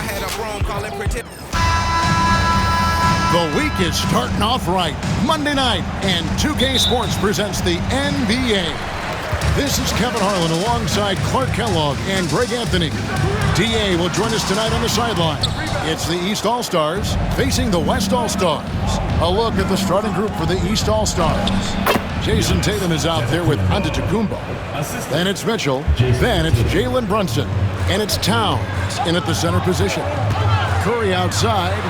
had a broom calling pretend. The week is starting off right. Monday night, and 2K Sports presents the NBA. This is Kevin Harlan alongside Clark Kellogg and Greg Anthony. DA will join us tonight on the sideline. It's the East All-Stars facing the West All-Stars. A look at the starting group for the East All-Stars. Jason Tatum is out there with Antetokounmpo. Then it's Mitchell. Then it's Jalen Brunson. And it's Towns in at the center position. Curry outside.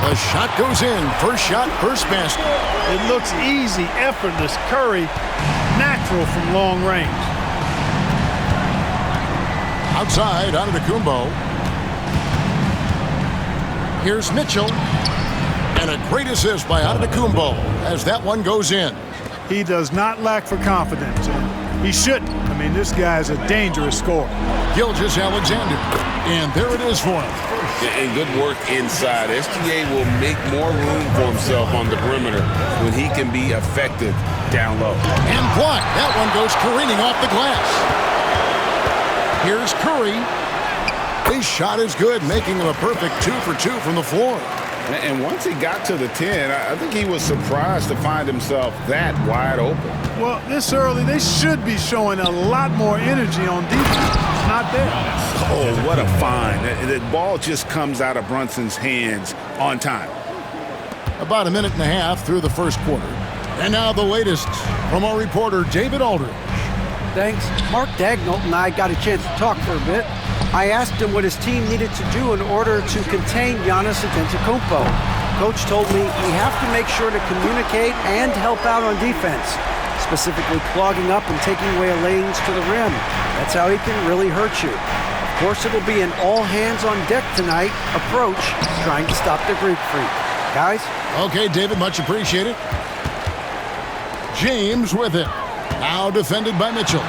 The shot goes in. First shot, first basket. It looks easy, effortless. Curry, natural from long range. Outside, Antetokounmpo. Here's Mitchell. And a great assist by Antetokounmpo as that one goes in. He does not lack for confidence. He shouldn't. I mean, this guy's a dangerous scorer. Gilgeous-Alexander. And there it is for him. And good work inside. SGA will make more room for himself on the perimeter when he can be effective down low. And blocked. That one goes careening off the glass. Here's Curry. His shot is good, making him a perfect 2 for 2 from the floor. And once he got to the 10, I think he was surprised to find himself that wide open. Well, this early, they should be showing a lot more energy on defense. It's not there. Oh, what a find. The ball just comes out of Brunson's hands on time. About a minute and a half through the first quarter. And now the latest from our reporter, David Aldridge. Thanks. Mark Dagnall and I got a chance to talk for a bit. I asked him what his team needed to do in order to contain Giannis Antetokounmpo. Coach told me we have to make sure to communicate and help out on defense, specifically clogging up and taking away lanes to the rim. That's how he can really hurt you. Of course, it'll be an all-hands-on-deck tonight approach, trying to stop the Greek freak. Guys? Okay, David, much appreciated. James with it. Now defended by Mitchell.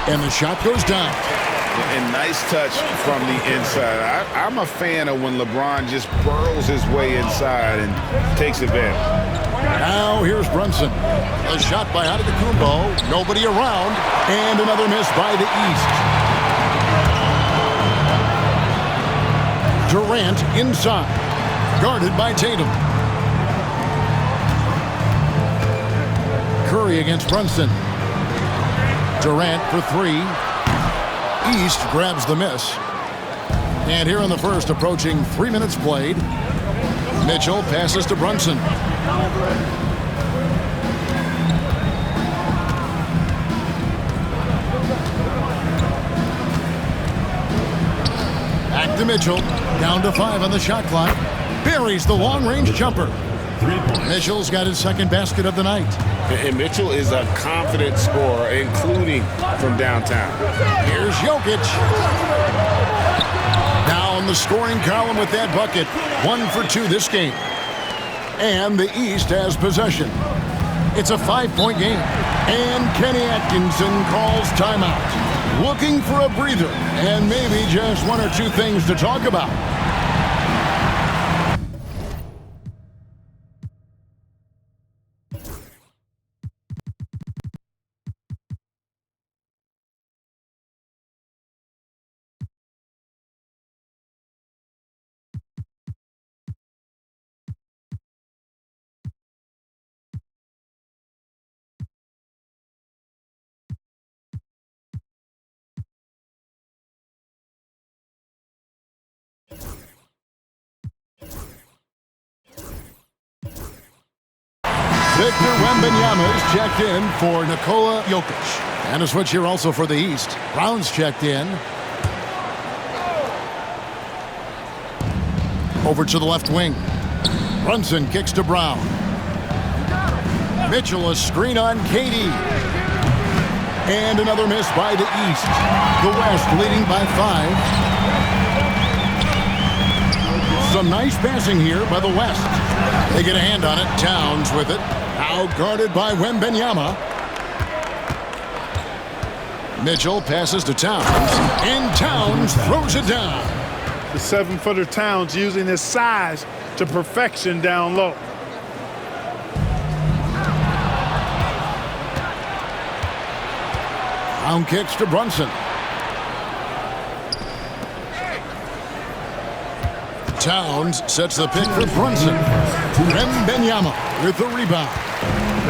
And the shot goes down. And nice touch from the inside. I'm a fan of when LeBron just burrows his way inside and takes advantage. Now here's Brunson. A shot by Antetokounmpo. Nobody around. And another miss by the East. Durant inside. Guarded by Tatum. Curry against Brunson. Durant for three. East grabs the miss. And here in the first, approaching 3 minutes played, Mitchell passes to Brunson. Back to Mitchell. Down to 5 on the shot clock. Buries the long-range jumper. Mitchell's got his second basket of the night. And Mitchell is a confident scorer, including from downtown. Here's Jokic. Now in the scoring column with that bucket. 1 for 2 this game. And the East has possession. It's a 5-point game. And Kenny Atkinson calls timeout. Looking for a breather and maybe just 1 or 2 things to talk about. Victor Wembanyama is checked in for Nikola Jokic. And a switch here also for the East. Brown's checked in. Over to the left wing. Brunson kicks to Brown. Mitchell a screen on KD. And another miss by the East. The West leading by 5. Some nice passing here by the West. They get a hand on it. Towns with it. Now guarded by Wembanyama. Mitchell passes to Towns. And Towns throws it down. The 7-footer Towns using his size to perfection down low. Brown kicks to Brunson. Towns sets the pick for Brunson. Wembanyama with the rebound.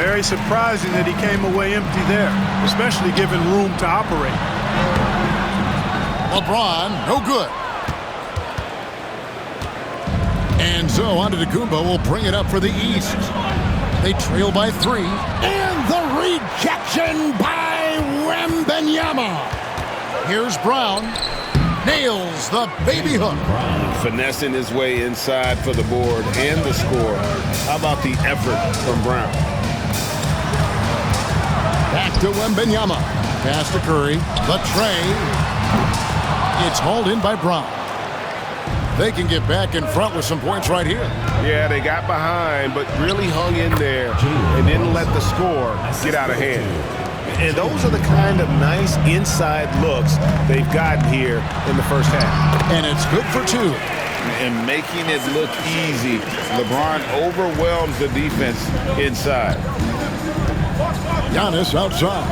Very surprising that he came away empty there, especially given room to operate. LeBron, no good. And so Antetokounmpo will bring it up for the East. They trail by 3. And the rejection by Wembanyama. Here's Brown. Nails the baby hook. Finessing his way inside for the board and the score. How about the effort from Brown? Back to Wembanyama. Pass to Curry. The tray. It's hauled in by Brown. They can get back in front with some points right here. Yeah, they got behind, but really hung in there and didn't let the score get out of hand. And those are the kind of nice inside looks they've gotten here in the first half. And it's good for 2. And making it look easy, LeBron overwhelms the defense inside. Giannis outside.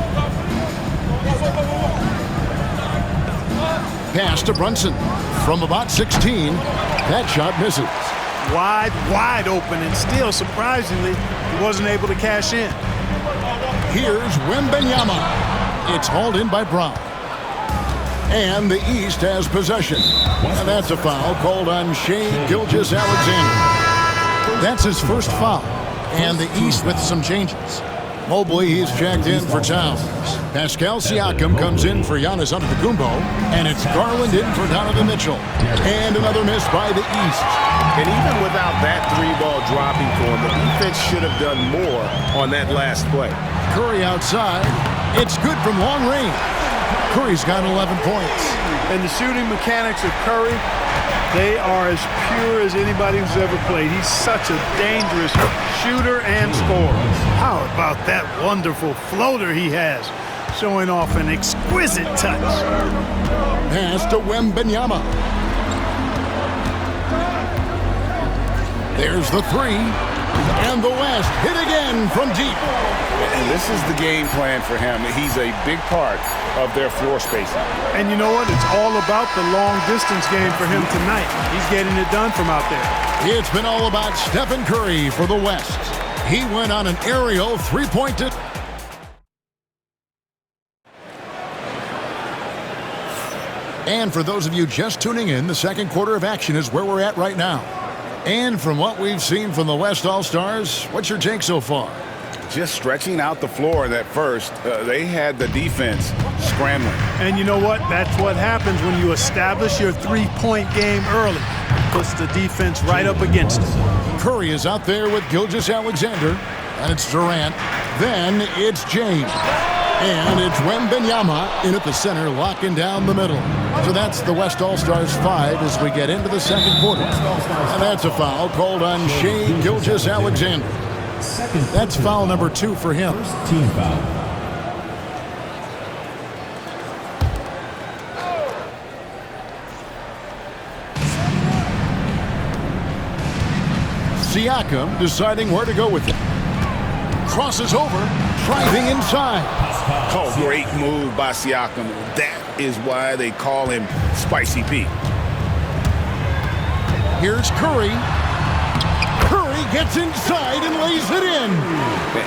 Pass to Brunson. From about 16, that shot misses. Wide open, and still, surprisingly, he wasn't able to cash in. Here's Wembanyama. It's hauled in by Brown. And the East has possession. And that's a foul called on Shai Gilgeous-Alexander. That's his first foul. And the East with some changes. Mobley, he's checked in for Towns. Pascal Siakam comes in for Giannis Antetokounmpo. And it's Garland in for Donovan Mitchell. And another miss by the East. And even without that 3-ball dropping for him, the defense should have done more on that last play. Curry outside. It's good from long range. Curry's got 11 points. And the shooting mechanics of Curry, they are as pure as anybody who's ever played. He's such a dangerous shooter and scorer. How about that wonderful floater he has, showing off an exquisite touch. Pass to Wembanyama. There's the 3. And the West hit again from deep. And this is the game plan for him. He's a big part of their floor spacing. And you know what? It's all about the long distance game for him tonight. He's getting it done from out there. It's been all about Stephen Curry for the West. He went on an aerial 3-point. And for those of you just tuning in, the second quarter of action is where we're at right now. And from what we've seen from the West All-Stars, what's your take so far? Just stretching out the floor that first. They had the defense scrambling. And you know what? That's what happens when you establish your 3-point game early. Puts the defense right up against it. Curry is out there with Gilgeous-Alexander. And it's Durant. Then it's James. And it's Wembanyama in at the center, locking down the middle. So that's the West All-Stars 5 as we get into the second quarter. And that's a foul called on Shai Gilgeous-Alexander. That's foul number 2 for him. Team foul. Siakam deciding where to go with it. Crosses over, driving inside. Oh, great move by Siakam. That is why they call him Spicy Pete. Here's Curry. Curry gets inside and lays it in.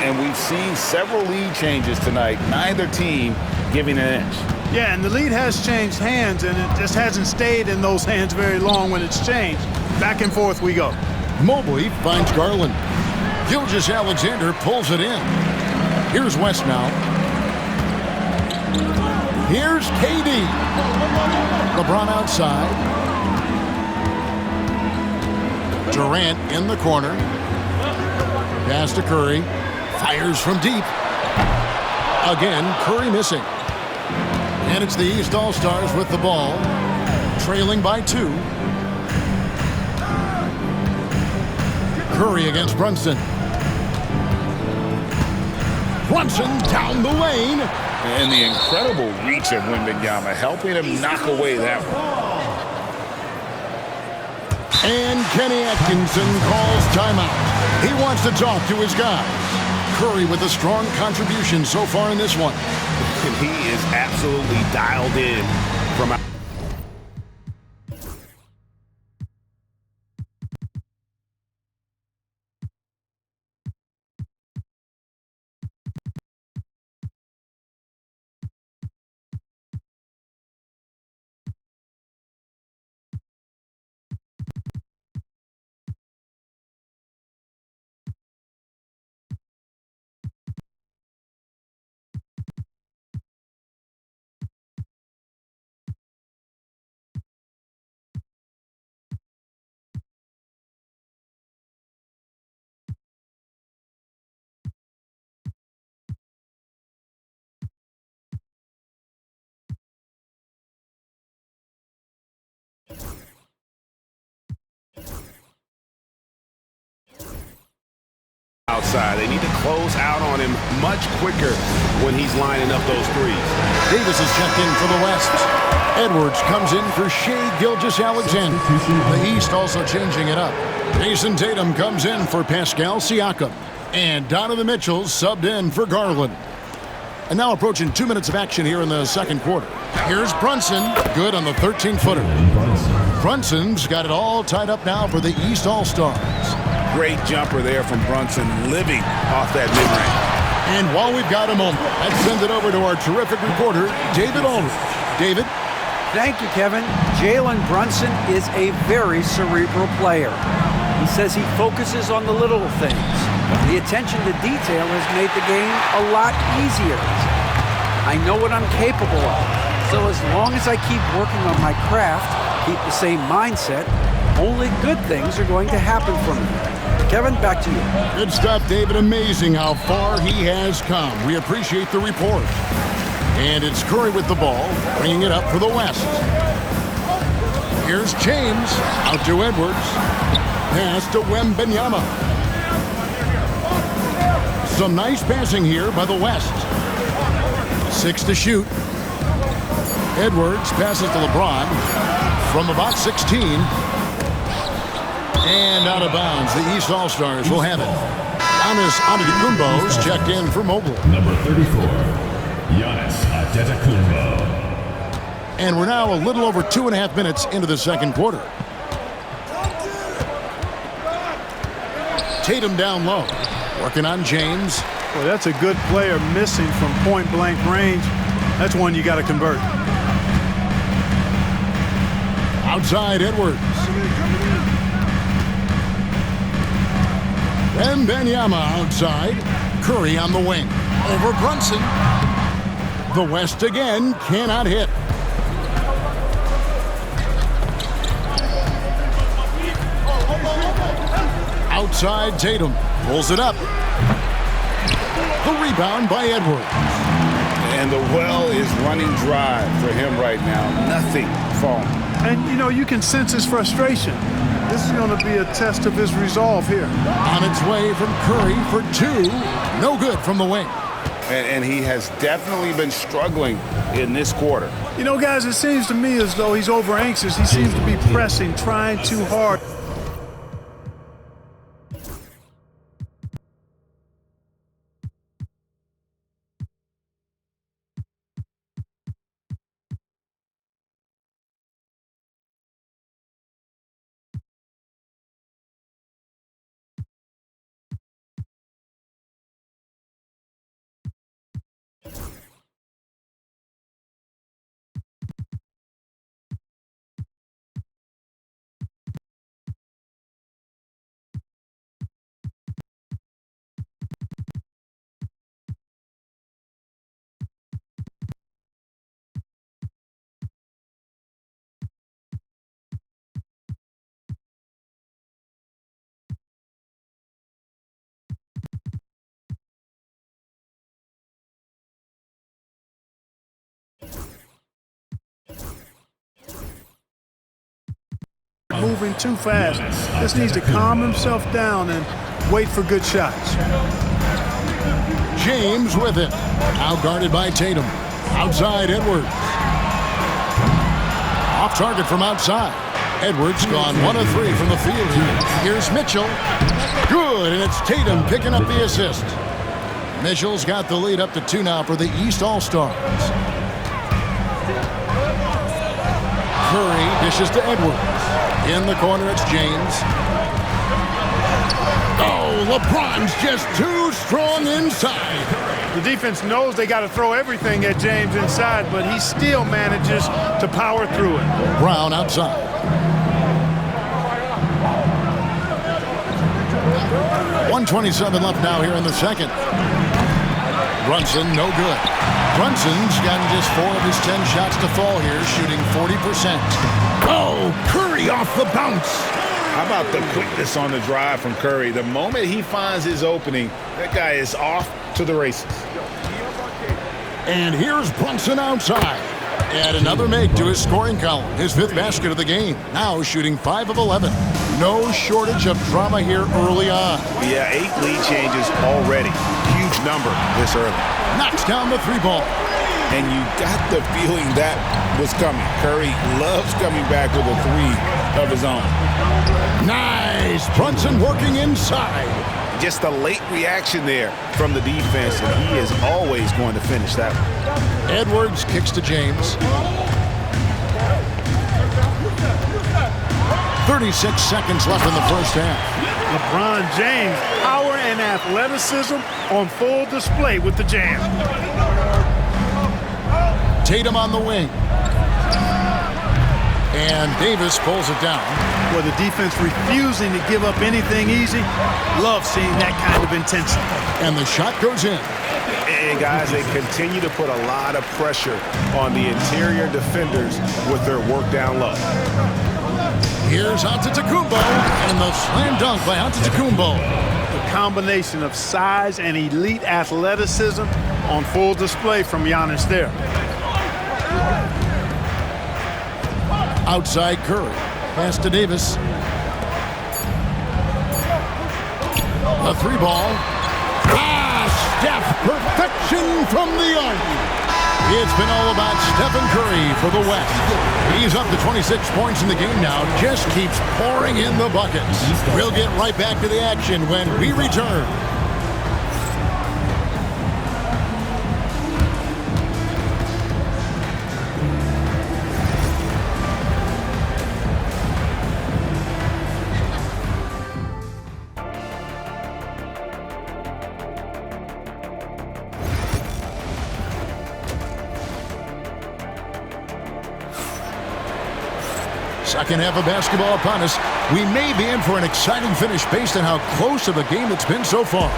And we've seen several lead changes tonight. Neither team giving an inch. Yeah, and the lead has changed hands, and it just hasn't stayed in those hands very long when it's changed. Back and forth we go. Mobley finds Garland. Gilgeous-Alexander pulls it in. Here's West now. Here's KD. LeBron outside. Durant in the corner. Pass to Curry. Fires from deep. Again, Curry missing. And it's the East All-Stars with the ball. Trailing by 2. Curry against Brunson. Brunson down the lane. And the incredible reach of Wembanyama, helping him knock away that one. And Kenny Atkinson calls timeout. He wants to talk to his guys. Curry with a strong contribution so far in this one. And he is absolutely dialed in from outside. They need to close out on him much quicker when he's lining up those threes. Davis is checked in for the West. Edwards comes in for Shai Gilgeous-Alexander. The East also changing it up. Jason Tatum comes in for Pascal Siakam. And Donovan Mitchell subbed in for Garland. And now approaching 2 minutes of action here in the second quarter. Here's Brunson, good on the 13-footer. Brunson's got it all tied up now for the East All-Stars. Great jumper there from Brunson, living off that mid-range. And while we've got a moment, let's send it over to our terrific reporter, David Ulrich. David? Thank you, Kevin. Jalen Brunson is a very cerebral player. He says he focuses on the little things. The attention to detail has made the game a lot easier. I know what I'm capable of. So as long as I keep working on my craft, keep the same mindset, only good things are going to happen for me. Kevin, back to you. Good stuff, David. Amazing how far he has come. We appreciate the report. And it's Curry with the ball, bringing it up for the West. Here's James, out to Edwards. Pass to Wembanyama. Some nice passing here by the West. 6 to shoot. Edwards passes to LeBron from about 16. And out of bounds. The East All-Stars will have it. Giannis Antetokounmpo's checked in for Mobile. Number 34, Giannis Antetokounmpo. And we're now a little over 2.5 minutes into the second quarter. Tatum down low. Working on James. Well, that's a good player missing from point-blank range. That's one you got to convert. Outside Edwards. Wembanyama outside. Curry on the wing. Over Brunson. The West again cannot hit. Outside Tatum. Pulls it up. The rebound by Edwards. And the well is running dry for him right now. Nothing falling. And, you know, you can sense his frustration. This is going to be a test of his resolve here. On its way from Curry for 2. No good from the wing. And he has definitely been struggling in this quarter. You know, guys, it seems to me as though he's over anxious. He seems to be pressing, trying too hard. Moving too fast. Just needs to calm himself down and wait for good shots. James with it. Out guarded by Tatum. Outside Edwards. Off target from outside. Edwards gone 1 of 3 from the field here. Here's Mitchell. Good, and it's Tatum picking up the assist. Mitchell's got the lead up to 2 now for the East All-Stars. Curry dishes to Edwards. In the corner, it's James. Oh, LeBron's just too strong inside. The defense knows they got to throw everything at James inside, but he still manages to power through it. Brown outside. .127 left now here in the second. Brunson, no good. Brunson's gotten just 4 of his 10 shots to fall here, shooting 40%. Oh, Curry off the bounce. How about the quickness on the drive from Curry? The moment he finds his opening, that guy is off to the races. And here's Brunson outside. And another make to his scoring column. His 5th basket of the game. Now shooting 5 of 11. No shortage of drama here early on. Yeah, 8 lead changes already. Huge number this early. Knocks down the 3-ball. And you got the feeling that was coming. Curry loves coming back with a 3 of his own. Nice. Brunson working inside. Just a late reaction there from the defense, and he is always going to finish that one. Edwards kicks to James. 36 seconds left in the first half. LeBron James, power and athleticism on full display with the jam. Tatum on the wing. And Davis pulls it down. For the defense refusing to give up anything easy. Love seeing that kind of intensity. And the shot goes in. And guys, they continue to put a lot of pressure on the interior defenders with their work down low. Here's Antetokounmpo, and the slam dunk by Antetokounmpo. The combination of size and elite athleticism on full display from Giannis there. Outside Curry. Pass to Davis. A 3-ball. Steph, perfection from the arc. It's been all about Stephen Curry for the West. He's up to 26 points in the game now. Just keeps pouring in the buckets. We'll get right back to the action when we return. Second half of basketball upon us. We may be in for an exciting finish based on how close of a game it's been so far.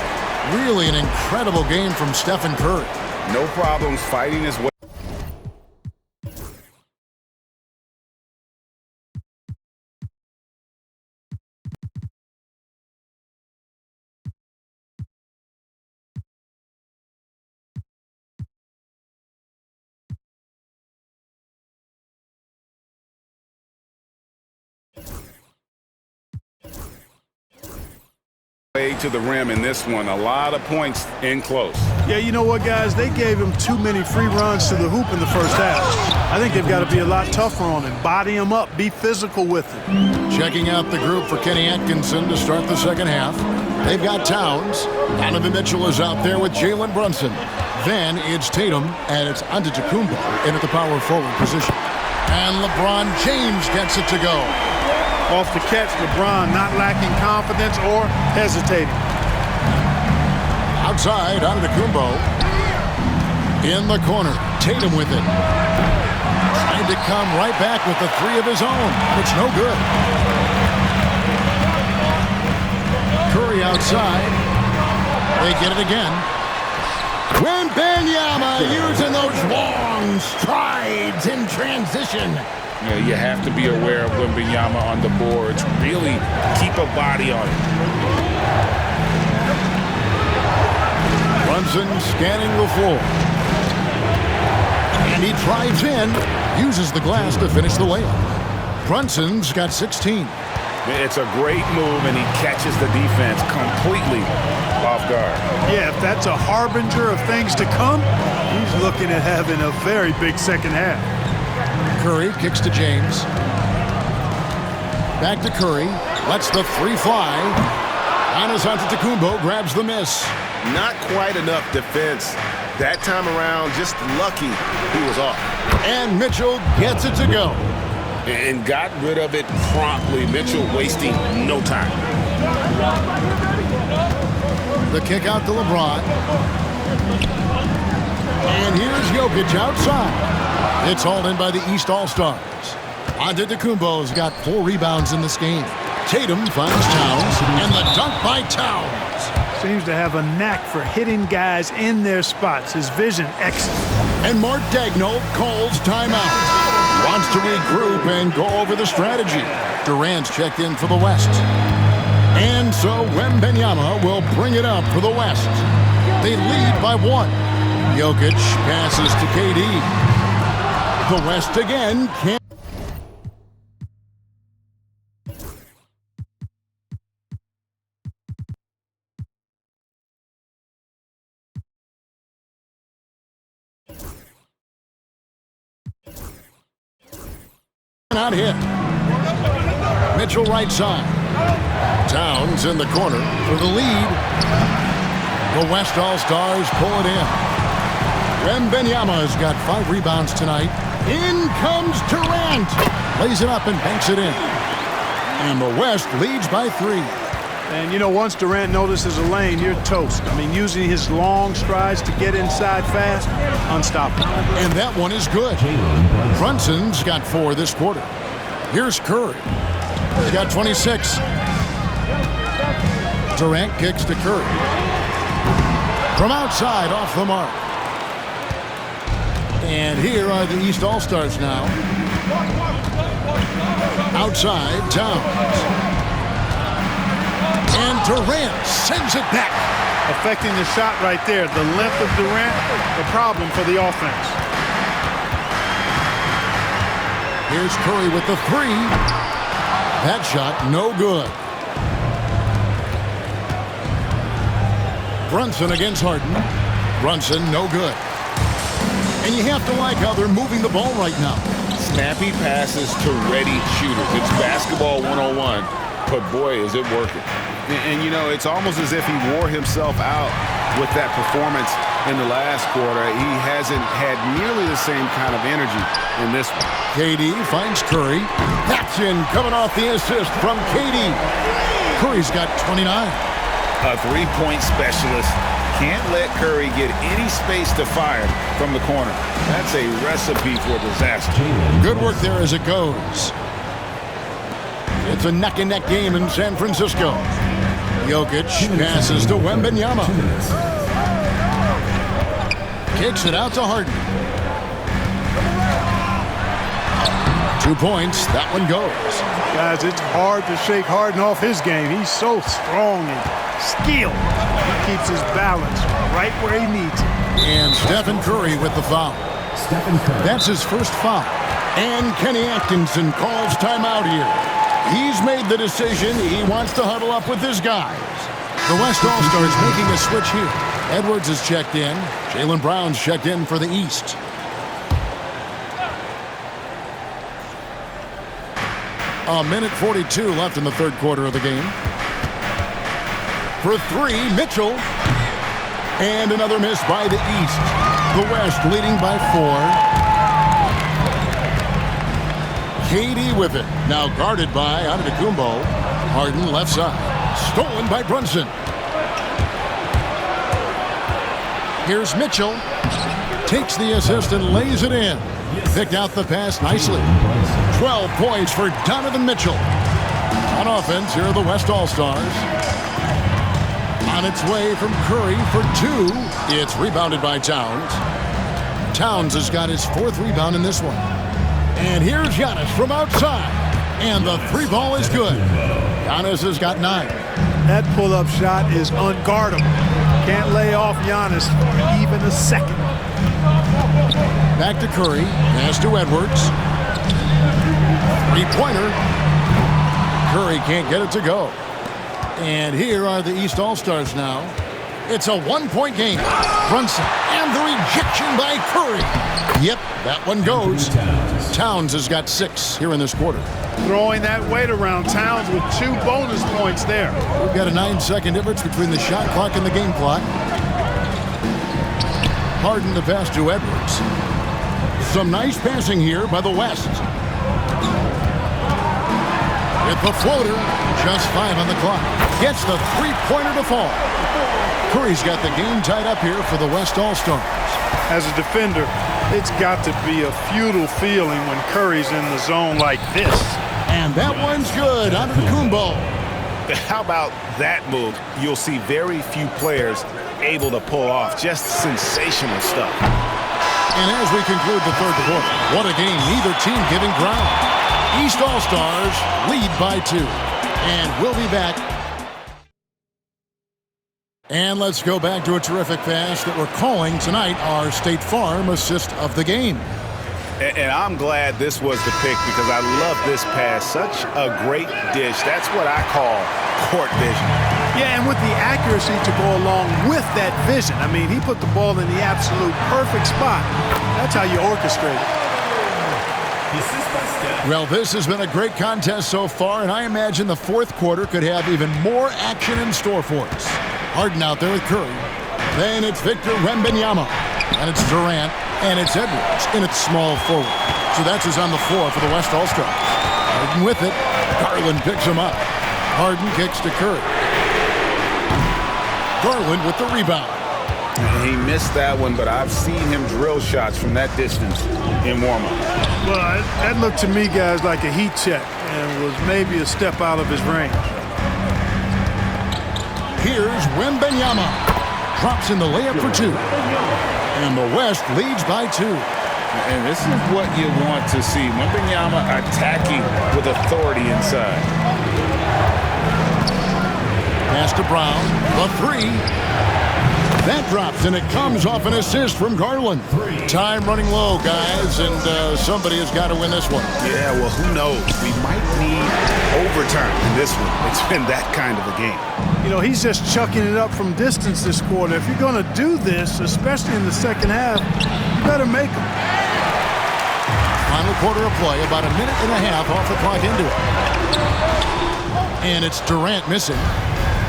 Really an incredible game from Stephen Curry. No problems fighting his way. To the rim in this one. A lot of points in close. Yeah, you know what, guys? They gave him too many free runs to the hoop in the first half. I think they've got to be a lot tougher on him. Body him up. Be physical with him. Checking out the group for Kenny Atkinson to start the second half. They've got Towns. Donovan Mitchell is out there with Jalen Brunson. Then it's Tatum, and it's Antetokounmpo in at the power forward position. And LeBron James gets it to go. Off the catch, LeBron not lacking confidence or hesitating. Outside, Antetokounmpo. In the corner, Tatum with it. Trying to come right back with the 3 of his own. It's no good. Curry outside. They get it again. Wembanyama using those long strides in transition. You know, you have to be aware of Wembanyama on the boards. Really keep a body on it. Brunson scanning the floor. And he drives in, uses the glass to finish the layup. Brunson's got 16. It's a great move, and he catches the defense completely off guard. Yeah, if that's a harbinger of things to come, he's looking at having a very big second half. Curry kicks to James. Back to Curry. Lets the 3 fly. Giannis Antetokounmpo grabs the miss. Not quite enough defense that time around. Just lucky he was off. And Mitchell gets it to go. And got rid of it promptly. Mitchell wasting no time. The kick out to LeBron. And here's Jokic outside. It's hauled in by the East All-Stars. Antetokounmpo's got 4 rebounds in this game. Tatum finds Towns, and the dunk by Towns. Seems to have a knack for hitting guys in their spots. His vision excellent. And Mark Daigneault calls timeout. Wants to regroup and go over the strategy. Durant's checked in for the West. And so Wembanyama will bring it up for the West. They lead by 1. Jokic passes to KD. The West again can't. not hit. Mitchell right side. Towns in the corner for the lead. The West All-Stars pull it in. Wembanyama's got 5 rebounds tonight. In comes Durant. Lays it up and banks it in. And the West leads by 3. And, you know, once Durant notices a lane, you're toast. I mean, using his long strides to get inside fast, unstoppable. And that one is good. Brunson's got 4 this quarter. Here's Curry. He's got 26. Durant kicks to Curry. From outside, off the mark. And here are the East All-Stars now. Outside, Towns. And Durant sends it back. Affecting the shot right there. The length of Durant, the problem for the offense. Here's Curry with the 3. That shot, no good. Brunson against Harden. Brunson, no good. And you have to like how they're moving the ball right now. Snappy passes to ready shooters. It's basketball 101, but boy, is it working. And, you know, it's almost as if he wore himself out with that performance in the last quarter. He hasn't had nearly the same kind of energy in this one. KD finds Curry. That's in, coming off the assist from KD. Curry's got 29. A three-point specialist can't let Curry get any space to fire from the corner. That's a recipe for disaster. Good work there as it goes. It's a neck-and-neck game in San Francisco. Jokic passes to Wembanyama. Kicks it out to Harden. 2 points. That one goes. Guys, it's hard to shake Harden off his game. He's so strong and skilled. He keeps his balance right where he needs it. And Stephen Curry with the foul. That's his first foul. And Kenny Atkinson calls timeout here. He's made the decision. He wants to huddle up with his guys. The West All-Stars making a switch here. Edwards is checked in. Jaylen Brown's checked in for the East. A minute 42 left in the third quarter of the game. For 3, Mitchell. And another miss by the East. The West leading by 4. KD with it. Now guarded by Antetokounmpo. Harden left side. Stolen by Brunson. Here's Mitchell. Takes the assist and lays it in. Picked out the pass nicely. 12 points for Donovan Mitchell. On offense, here are the West All-Stars. On its way from Curry for 2. It's rebounded by Towns. Towns has got his 4th rebound in this one. And here's Giannis from outside. And the 3 ball is good. Giannis has got 9. That pull-up shot is unguardable. Can't lay off Giannis for even a second. Back to Curry. Pass to Edwards. 3-pointer. Curry can't get it to go. And here are the East All-Stars now. It's a 1-point game. Brunson and the rejection by Curry. Yep, that one goes. Towns has got 6 here in this quarter. Throwing that weight around. Towns with 2 bonus points there. We've got a 9-second difference between the shot clock and the game clock. Harden the pass to Edwards. Some nice passing here by the West. With the floater, just 5 on the clock. Gets the 3-pointer to fall. Curry's got the game tied up here for the West All-Stars. As a defender, it's got to be a futile feeling when Curry's in the zone like this. And that one's good. Antetokounmpo. How about that move? You'll see very few players able to pull off. Just sensational stuff. And as we conclude the third quarter, what a game. Neither team giving ground. East All-Stars lead by 2. And we'll be back. And let's go back to a terrific pass that we're calling tonight our State Farm assist of the game. And I'm glad this was the pick because I love this pass. Such a great dish. That's what I call court vision. Yeah, and with the accuracy to go along with that vision. I mean, he put the ball in the absolute perfect spot. That's how you orchestrate it. Well, this has been a great contest so far, and I imagine the fourth quarter could have even more action in store for us. Harden out there with Curry. Then it's Victor Wembanyama. And it's Durant. And it's Edwards in its small forward. So that's who's on the floor for the West All-Stars. Harden with it. Garland picks him up. Harden kicks to Curry. Garland with the rebound. He missed that one, but I've seen him drill shots from that distance in warm-up. Well, that looked to me, guys, like a heat check and was maybe a step out of his range. Here's Wembanyama. Drops in the layup for two. And the West leads by 2. And this is what you want to see. Wembanyama attacking with authority inside. Pass to Brown. The 3. That drops, and it comes off an assist from Garland. Time running low, guys, and somebody has got to win this one. Yeah, well, who knows? We might need overtime in this one. It's been that kind of a game. You know, he's just chucking it up from distance this quarter. If you're going to do this, especially in the second half, you better make them. Final quarter of play, about a minute and a half off the clock into it. And it's Durant missing.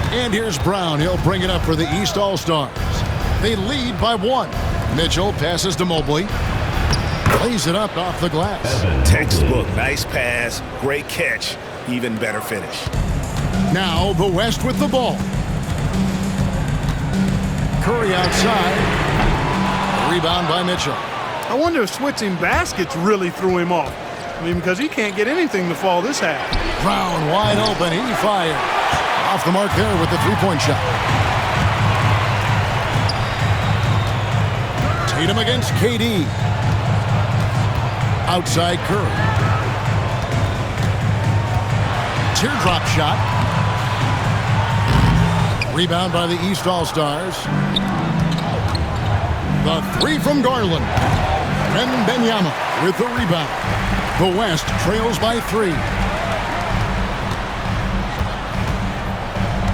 And here's Brown. He'll bring it up for the East All-Stars. They lead by 1. Mitchell passes to Mobley. Plays it up off the glass. Textbook. Nice pass. Great catch. Even better finish. Now the West with the ball. Curry outside. Rebound by Mitchell. I wonder if switching baskets really threw him off. I mean, because he can't get anything to fall this half. Brown wide open. He fires. Off the mark there with the three-point shot. Tatum against KD. Outside Curry. Teardrop shot. Rebound by the East All-Stars. The 3 from Garland. Wembanyama with the rebound. The West trails by 3.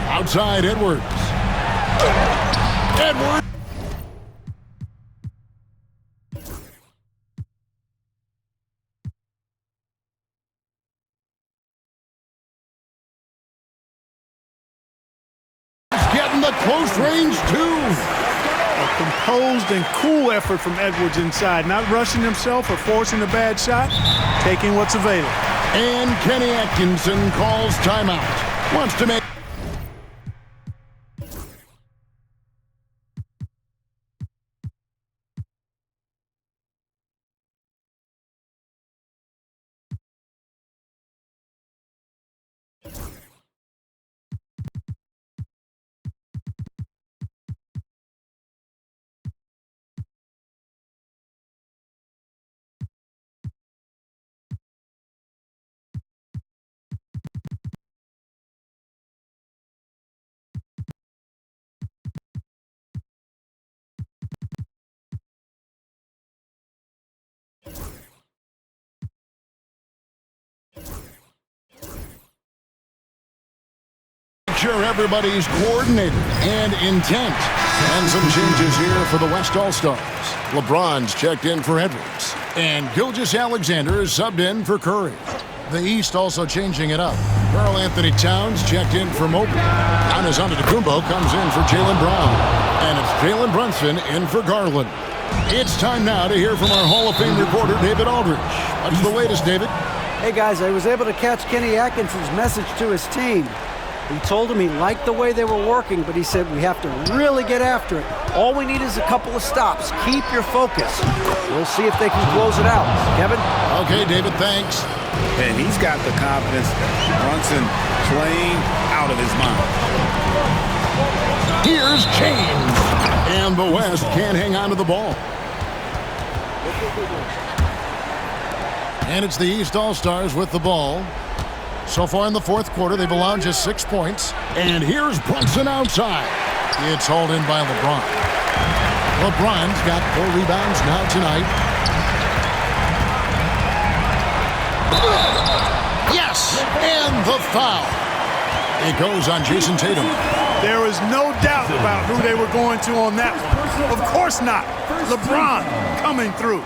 Outside Edwards. Edwards. Getting the close range too. A composed and cool effort from Edwards inside, not rushing himself or forcing a bad shot, taking what's available. And Kenny Atkinson calls timeout. Wants to make sure everybody's coordinated and intent. And some changes here for the West All-Stars. LeBron's checked in for Edwards. And Gilgeous-Alexander is subbed in for Curry. The East also changing it up. Karl Anthony Towns checked in for Mobley. Giannis Antetokounmpo comes in for Jaylen Brown. And it's Jalen Brunson in for Garland. It's time now to hear from our Hall of Fame reporter, David Aldridge. What's the latest, David? Hey, guys, I was able to catch Kenny Atkinson's message to his team. He told him he liked the way they were working, but he said we have to really get after it. All we need is a couple of stops. Keep your focus. We'll see if they can close it out. Kevin? Okay, David, thanks. And he's got the confidence. Brunson playing out of his mind. Here's James. And the West can't hang on to the ball. And it's the East All-Stars with the ball. So far in the fourth quarter, they've allowed just 6 points. And here's Brunson outside. It's hauled in by LeBron. LeBron's got 4 rebounds now tonight. Yes! And the foul. It goes on Jason Tatum. There is no doubt about who they were going to on that one. Of course not. LeBron coming through.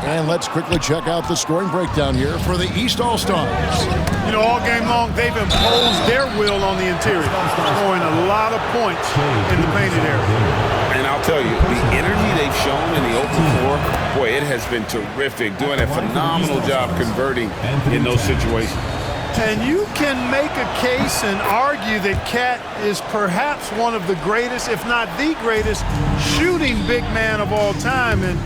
And let's quickly check out the scoring breakdown here for the East All-Stars. You know, all game long, they've imposed their will on the interior, scoring a lot of points in the painted area. And I'll tell you, the energy they've shown in the open floor, boy, it has been terrific, doing a phenomenal job converting in those situations. And you can make a case and argue that Cat is perhaps one of the greatest, if not the greatest, shooting big man of all time, and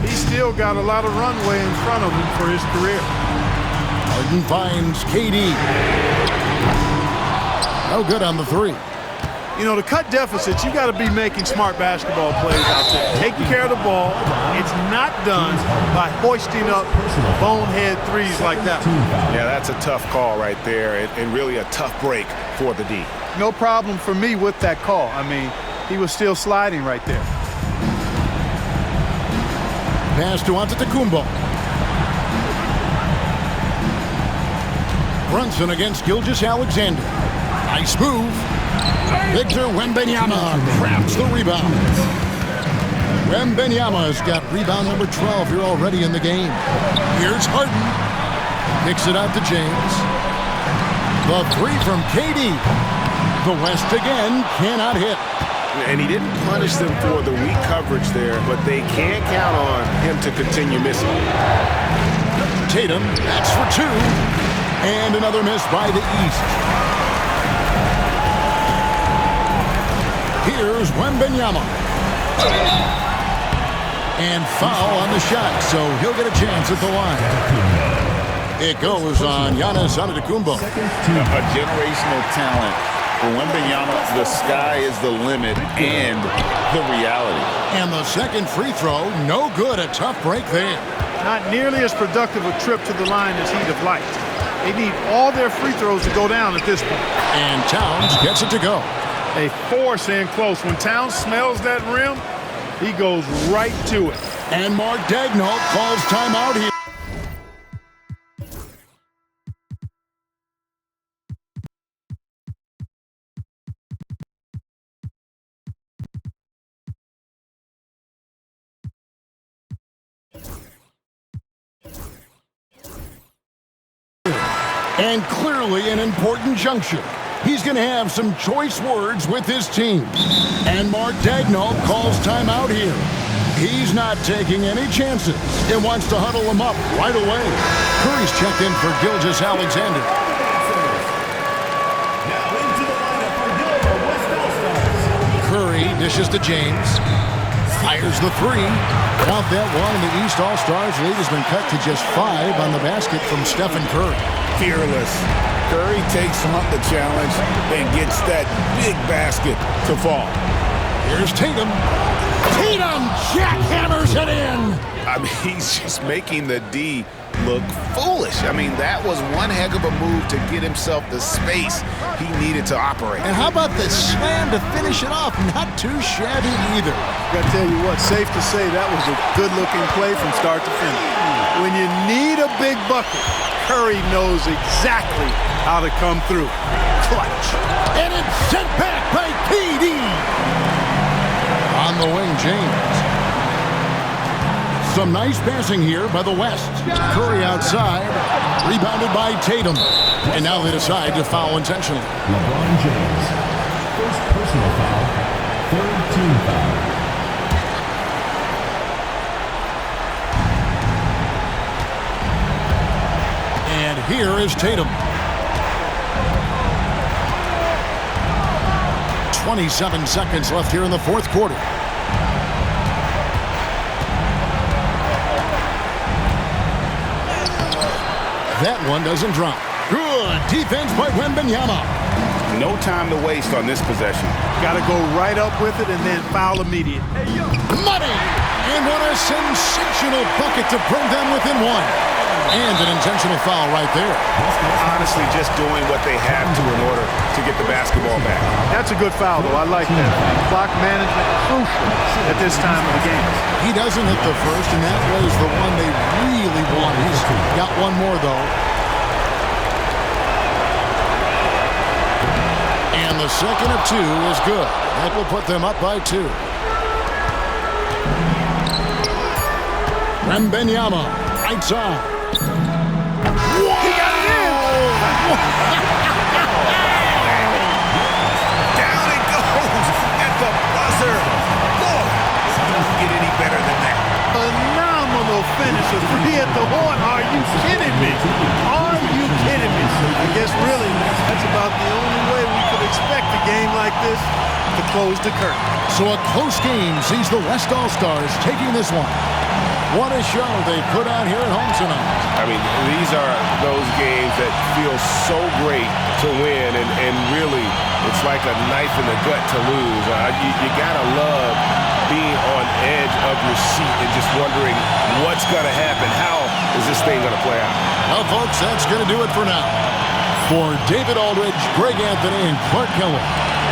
he's still got a lot of runway in front of him for his career. Harden finds KD. No good on the three. You know, to cut deficits, you got to be making smart basketball plays out there. Taking care of the ball. It's not done by hoisting up bonehead threes like that. Yeah, that's a tough call right there, and really a tough break for the D. No problem for me with that call. I mean, he was still sliding right there. Pass to Antetokounmpo. Brunson against Gilgeous-Alexander. Nice move. Victor Wembanyama crafts the rebound. Wembanyama's got rebound number 12 here already in the game. Here's Harden. Kicks it out to James. The three from KD. The West again cannot hit. And he didn't punish them for the weak coverage there, but they can't count on him to continue missing. Tatum, that's for two. And another miss by the East. Here's Wembanyama. And foul on the shot, so he'll get a chance at the line. It goes on Giannis Antetokounmpo. A generational talent. For Wembanyama, the sky is the limit and the reality. And the second free throw, no good. A tough break there. Not nearly as productive a trip to the line as he'd have liked. They need all their free throws to go down at this point. And Towns gets it to go. They force in close. When Towns smells that rim, he goes right to it. And Mark Daigneault calls timeout here. And clearly an important juncture. He's going to have some choice words with his team. And Mark Daigneault calls timeout here. He's not taking any chances and wants to huddle him up right away. Curry's checked in for Gilgeous-Alexander. Now into the lineup for your West All-Stars. Curry dishes to James. Fires the three. Count that one. The East All-Stars lead has been cut to just 5 on the basket from Stephen Curry. Fearless. Curry takes on the challenge and gets that big basket to fall. Here's Tatum. Tatum jackhammers it in. I mean, he's just making the D look foolish. I mean, that was one heck of a move to get himself the space he needed to operate. And how about the slam to finish it off? Not too shabby either. Got to tell you what, safe to say that was a good-looking play from start to finish. When you need a big bucket, Curry knows exactly how to come through. Clutch. And it's sent back by KD. On the wing, James. Some nice passing here by the West. Curry outside. Rebounded by Tatum. And now they decide to foul intentionally. LeBron James. First personal foul. Third team foul. And here is Tatum. 27 seconds left here in the fourth quarter. That one doesn't drop. Good defense by Wembanyama. No time to waste on this possession. Got to go right up with it and then foul immediate. Money! And what a sensational bucket to bring them within one. And an intentional foul right there. Honestly, just doing what they had to in order to get the basketball back. That's a good foul, though. I like that. Clock management crucial at this time of the game. He doesn't hit the first, and that was the one they really wanted. He's got one more, though. And the second of 2 is good. That will put them up by 2. Wembanyama, right side. He got it in. Down it goes at the buzzer. Boy, it doesn't get any better than that. Phenomenal finish. A three at the horn. Are you kidding me? Are you kidding me? I guess really that's about the only way we could expect a game like this to close the curtain. So a close game sees the West All-Stars taking this one. What a show they put out here at home tonight. I mean, these are those games that feel so great to win, and really, it's like a knife in the gut to lose. You gotta love being on edge of your seat and just wondering what's gonna happen. How is this thing gonna play out? Well, folks, that's gonna do it for now. For David Aldridge, Greg Anthony, and Clark Kellogg,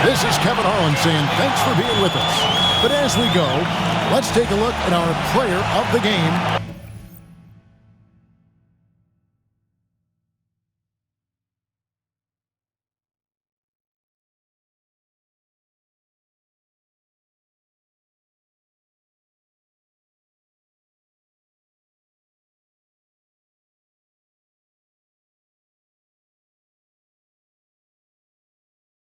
this is Kevin Harlan saying thanks for being with us. But as we go, let's take a look at our player of the game.